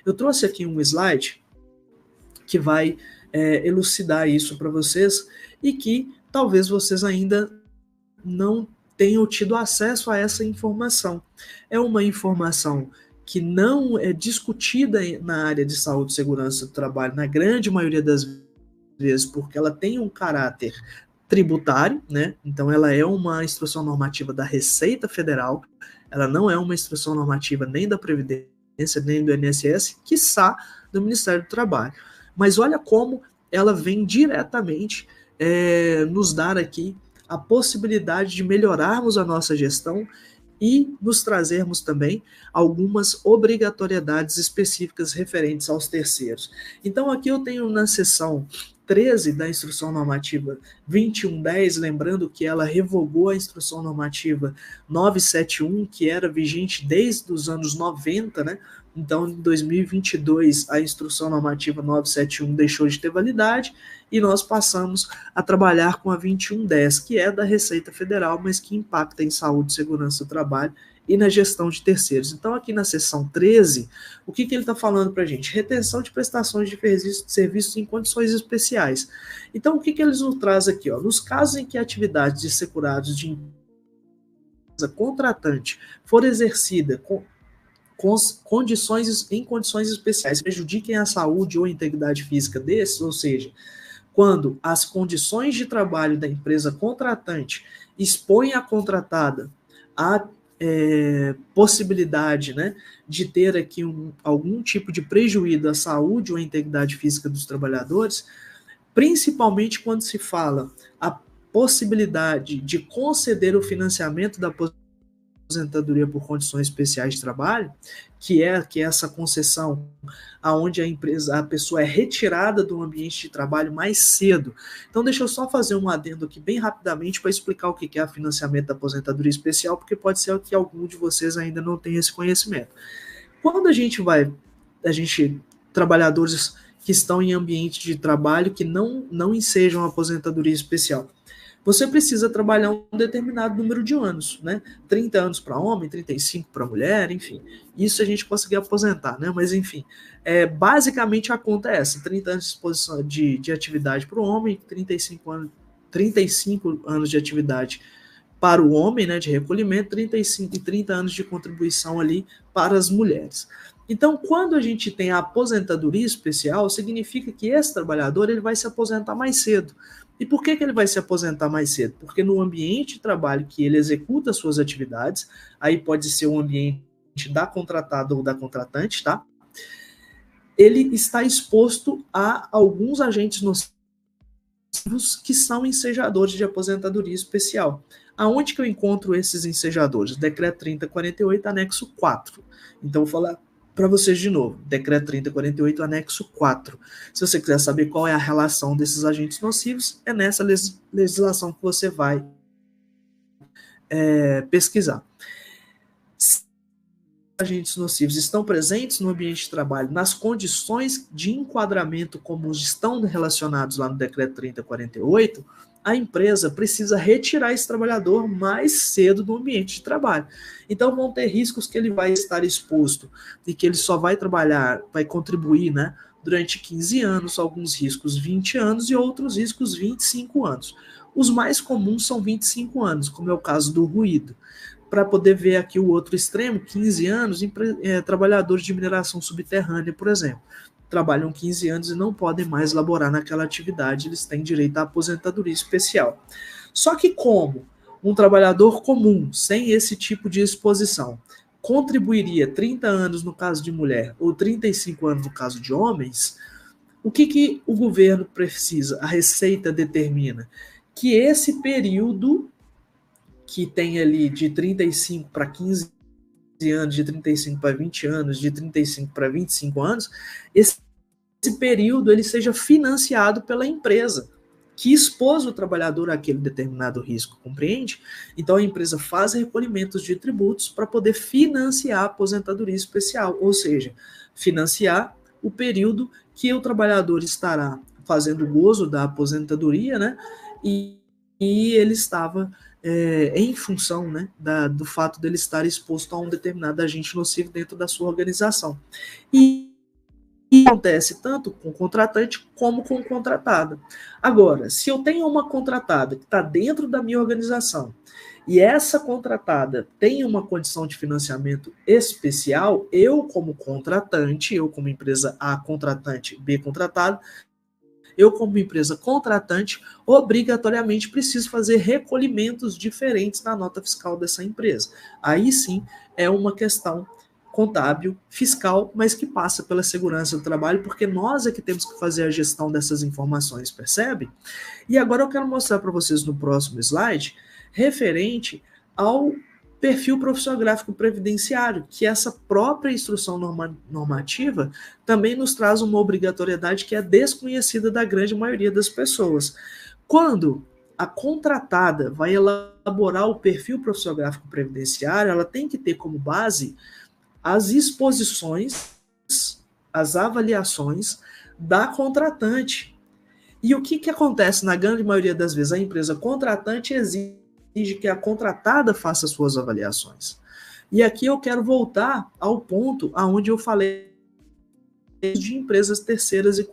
Eu trouxe aqui um slide que vai elucidar isso para vocês e que talvez vocês ainda não tenham tido acesso a essa informação. É uma informação que não é discutida na área de saúde e segurança do trabalho, na grande maioria das vezes, porque ela tem um caráter tributário, né? Então ela é uma instrução normativa da Receita Federal, ela não é uma instrução normativa nem da Previdência, nem do INSS, quiçá do Ministério do Trabalho. Mas olha como ela vem diretamente nos dar aqui a possibilidade de melhorarmos a nossa gestão e nos trazermos também algumas obrigatoriedades específicas referentes aos terceiros. Então aqui eu tenho na seção 13 da Instrução Normativa 2110, lembrando que ela revogou a Instrução Normativa 971, que era vigente desde os anos 90, né? Então, em 2022, a Instrução Normativa 971 deixou de ter validade e nós passamos a trabalhar com a 2110, que é da Receita Federal, mas que impacta em saúde e segurança do trabalho e na gestão de terceiros. Então, aqui na seção 13, o que ele está falando para a gente? Retenção de prestações de serviços em condições especiais. Então, o que eles nos trazem aqui? Ó? Nos casos em que atividades de segurados de empresa contratante for exercida em condições especiais prejudiquem a saúde ou a integridade física desses, ou seja, quando as condições de trabalho da empresa contratante expõem a contratada a possibilidade, né, de ter aqui algum tipo de prejuízo à saúde ou à integridade física dos trabalhadores, principalmente quando se fala a possibilidade de conceder o financiamento da aposentadoria por condições especiais de trabalho, que é essa concessão aonde a pessoa é retirada do ambiente de trabalho mais cedo. Então deixa eu só fazer um adendo aqui bem rapidamente para explicar o que é o financiamento da aposentadoria especial, porque pode ser que algum de vocês ainda não tenha esse conhecimento. Quando trabalhadores que estão em ambiente de trabalho que não ensejam a aposentadoria especial, você precisa trabalhar um determinado número de anos, né? 30 anos para homem, 35 para mulher, enfim. Isso a gente conseguir aposentar, né? Mas, enfim, basicamente a conta é essa: 30 anos de exposição de atividade para o homem, 35 anos de atividade para o homem, né, de recolhimento, 35 e 30 anos de contribuição ali para as mulheres. Então, quando a gente tem a aposentadoria especial, significa que esse trabalhador ele vai se aposentar mais cedo. E por que ele vai se aposentar mais cedo? Porque no ambiente de trabalho que ele executa suas atividades, aí pode ser o ambiente da contratada ou da contratante, tá? Ele está exposto a alguns agentes nocivos que são ensejadores de aposentadoria especial. Aonde que eu encontro esses ensejadores? Decreto 3048, anexo 4. Então, vou falar para vocês de novo. Decreto 3048, anexo 4. Se você quiser saber qual é a relação desses agentes nocivos, é nessa legislação que você vai pesquisar. Se agentes nocivos estão presentes no ambiente de trabalho nas condições de enquadramento como estão relacionados lá no Decreto 3048, a empresa precisa retirar esse trabalhador mais cedo do ambiente de trabalho. Então vão ter riscos que ele vai estar exposto e que ele só vai trabalhar, vai contribuir, né, durante 15 anos, alguns riscos 20 anos e outros riscos 25 anos. Os mais comuns são 25 anos, como é o caso do ruído. Para poder ver aqui o outro extremo, 15 anos, trabalhadores de mineração subterrânea, por exemplo. Trabalham 15 anos e não podem mais laborar naquela atividade, eles têm direito à aposentadoria especial. Só que como um trabalhador comum, sem esse tipo de exposição, contribuiria 30 anos no caso de mulher ou 35 anos no caso de homens, o que o governo precisa? A Receita determina que esse período que tem ali de 35 para 15 anos, de 35 para 20 anos, de 35 para 25 anos, esse período ele seja financiado pela empresa que expôs o trabalhador àquele determinado risco, compreende? Então a empresa faz recolhimentos de tributos para poder financiar a aposentadoria especial, ou seja, financiar o período que o trabalhador estará fazendo gozo da aposentadoria, né? E ele estava em função, né, do fato dele estar exposto a um determinado agente nocivo dentro da sua organização. E E acontece tanto com o contratante como com o contratado. Agora, se eu tenho uma contratada que está dentro da minha organização e essa contratada tem uma condição de financiamento especial, eu como contratante, eu como empresa A contratante, B contratado, eu como empresa contratante, obrigatoriamente preciso fazer recolhimentos diferentes na nota fiscal dessa empresa. Aí sim é uma questão contábil, fiscal, mas que passa pela segurança do trabalho, porque nós é que temos que fazer a gestão dessas informações, percebe? E agora eu quero mostrar para vocês no próximo slide, referente ao perfil profissiográfico previdenciário, que essa própria instrução normativa também nos traz uma obrigatoriedade que é desconhecida da grande maioria das pessoas. Quando a contratada vai elaborar o perfil profissiográfico previdenciário, ela tem que ter como base as exposições, as avaliações da contratante. E o que acontece na grande maioria das vezes? A empresa contratante exige que a contratada faça suas avaliações. E aqui eu quero voltar ao ponto aonde eu falei de empresas terceiras e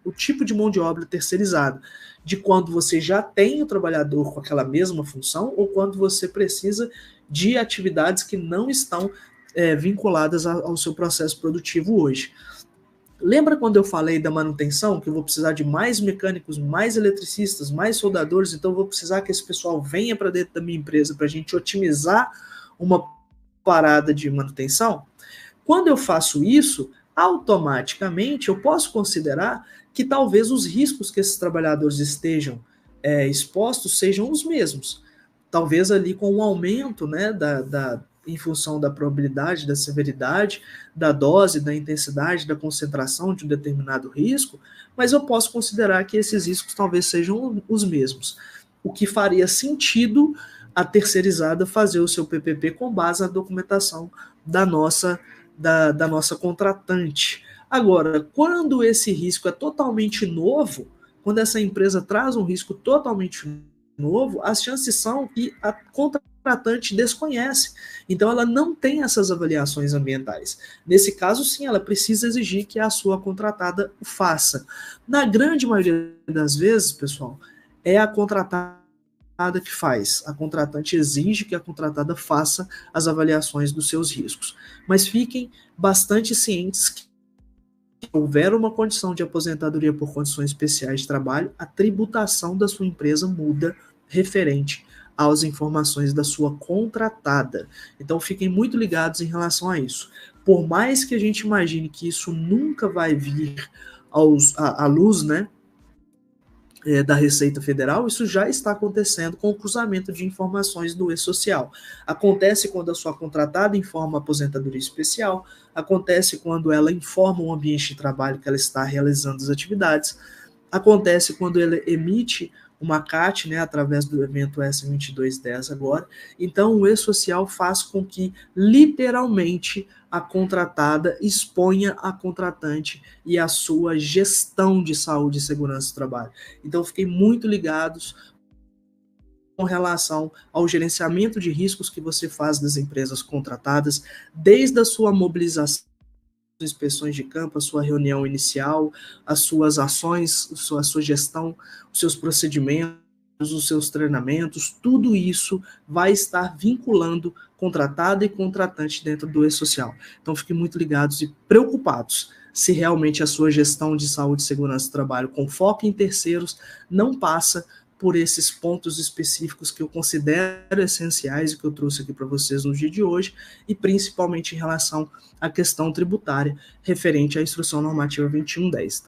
o tipo de mão de obra terceirizada, de quando você já tem o trabalhador com aquela mesma função ou quando você precisa de atividades que não estão vinculadas ao seu processo produtivo hoje. Lembra quando eu falei da manutenção, que eu vou precisar de mais mecânicos, mais eletricistas, mais soldadores, então eu vou precisar que esse pessoal venha para dentro da minha empresa para a gente otimizar uma parada de manutenção? Quando eu faço isso, automaticamente eu posso considerar que talvez os riscos que esses trabalhadores estejam expostos sejam os mesmos. Talvez ali com um aumento, né, em função da probabilidade, da severidade, da dose, da intensidade, da concentração de um determinado risco, mas eu posso considerar que esses riscos talvez sejam os mesmos. O que faria sentido a terceirizada fazer o seu PPP com base na documentação da nossa contratante. Agora, quando esse risco é totalmente novo, quando essa empresa traz um risco totalmente novo, as chances são que a contratante desconhece. Então, ela não tem essas avaliações ambientais. Nesse caso, sim, ela precisa exigir que a sua contratada o faça. Na grande maioria das vezes, pessoal, é a contratada que faz. A contratante exige que a contratada faça as avaliações dos seus riscos. Mas fiquem bastante cientes que se houver uma condição de aposentadoria por condições especiais de trabalho, a tributação da sua empresa muda referente às informações da sua contratada. Então fiquem muito ligados em relação a isso. Por mais que a gente imagine que isso nunca vai vir à luz, né, da Receita Federal, isso já está acontecendo com o cruzamento de informações do E-Social. Acontece quando a sua contratada informa a aposentadoria especial, acontece quando ela informa o ambiente de trabalho que ela está realizando as atividades, acontece quando ela emite uma CAT, né, através do evento S2210 agora. Então, o E-Social faz com que, literalmente, a contratada exponha a contratante e a sua gestão de saúde e segurança do trabalho. Então, fiquem muito ligados com relação ao gerenciamento de riscos que você faz das empresas contratadas, desde a sua mobilização, inspeções de campo, a sua reunião inicial, as suas ações, a sua gestão, os seus procedimentos, os seus treinamentos, tudo isso vai estar vinculando contratada e contratante dentro do E-Social. Então fiquem muito ligados e preocupados se realmente a sua gestão de saúde e segurança do trabalho com foco em terceiros não passa por esses pontos específicos que eu considero essenciais e que eu trouxe aqui para vocês no dia de hoje, e principalmente em relação à questão tributária referente à Instrução Normativa 2110.